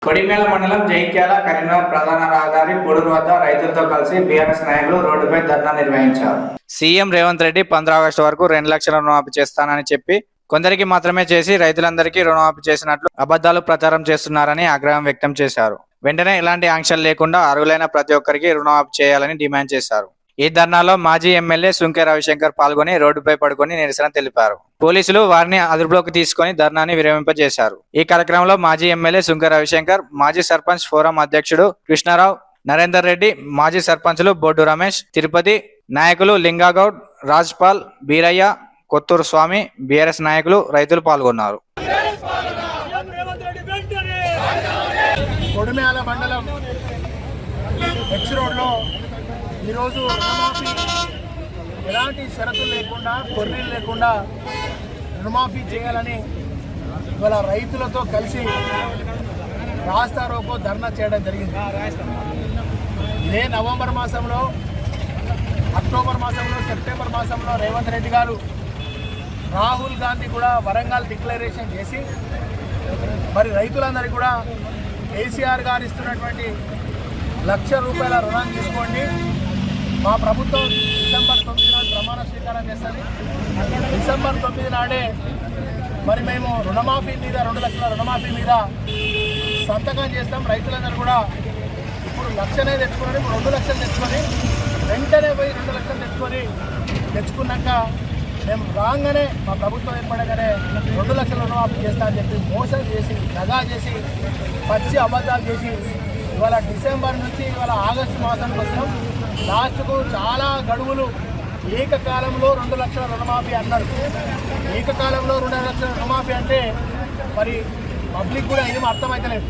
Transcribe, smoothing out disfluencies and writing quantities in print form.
కొడిమేల మండలం జైత్యాల కరీంనగర్ ప్రధాన రహదారి పొడుగు వద్ద రైతులతో కలిసి బీఆర్ఎస్ నాయకులు రోడ్డుపై ధర్నా నిర్వహించారు. సీఎం రేవంత్ రెడ్డి 15 ఆగస్టు వరకు 2 లక్షల రుణమాఫీ చేస్తానని చెప్పి కొందరికి మాత్రమే చేసి రైతులందరికీ రుణమాఫీ చేసినట్లు అబద్ధాలు ప్రచారం చేస్తున్నారని ఆగ్రహం వ్యక్తం చేశారు. వెంటనే ఇలాంటి ఆంక్షలు లేకుండా అర్హులైన ప్రతి ఒక్కరికి రుణమాఫీ చేయాలని డిమాండ్ చేశారు. ఈ ధర్నాలో మాజీ ఎమ్మెల్యే సుంకె రవిశంకర్ పాల్గొని రోడ్డుపై పడుకొని నిరసన తెలిపారు. పోలీసులు వారిని అదుపులోకి తీసుకుని ధర్నాని విరమింపజేశారు. ఈ కార్యక్రమంలో మాజీ ఎమ్మెల్యే సుంకె రవిశంకర్, మాజీ సర్పంచ్ ఫోరం అధ్యక్షుడు కృష్ణారావు, నరేందర్ రెడ్డి, మాజీ సర్పంచులు బొడ్డు రమేష్, తిరుపతి నాయకులు లింగాగౌడ్, రాజ్పాల్, బీరయ్య, కొత్తూరు స్వామి, బీఆర్ఎస్ నాయకులు, రైతులు పాల్గొన్నారు. కొడిమేల మండలం ఎక్స్ రోడ్లో ఈరోజు రుణమాఫీ ఎలాంటి షరతులు లేకుండా, కొర్రీలు లేకుండా రుణమాఫీ చేయాలని ఇవాళ రైతులతో కలిసి రాస్తా రోకో ధర్నా చేయడం జరిగింది. ఇదే నవంబర్ మాసంలో, అక్టోబర్ మాసంలో, సెప్టెంబర్ మాసంలో రేవంత్ రెడ్డి గారు, రాహుల్ గాంధీ కూడా వరంగల్ డిక్లరేషన్ చేసి మరి రైతులందరికీ కూడా కేసీఆర్ గారు ఇస్తున్నటువంటి ₹1,00,000 రుణాన్ని తీసుకోండి, మా ప్రభుత్వం డిసెంబర్ 9 నాడు ప్రమాణ స్వీకారం చేస్తుంది, డిసెంబర్ 9 నాడే మరి మేము రుణమాఫీ మీద 2 లక్షల రుణమాఫీ మీద సంతకం చేస్తాం. రైతులందరూ కూడా ఇప్పుడు 1,00,000 తెచ్చుకున్నాడు, ఇప్పుడు 2 లక్షలు తెచ్చుకొని వెంటనే పోయి 2 లక్షలు తెచ్చుకున్నాక మేము రాగానే మా ప్రభుత్వం ఏర్పడగానే 2 లక్షల రుణమాఫీ చేస్తా అని చెప్పి మోసం చేసి, దగా చేసి, పచ్చి అబద్ధాలు చేసి ఇవాళ డిసెంబర్ నుంచి ఇవాళ ఆగస్టు మాసానికి వచ్చినాం. లాస్ట్కు చాలా గడువులు ఏకకాలంలో 2 లక్షల రుణమాఫీ అన్నారు. ఏకకాలంలో 2 లక్షల రుణమాఫీ అంటే మరి పబ్లిక్ కూడా ఏం అర్థమైతలేదు.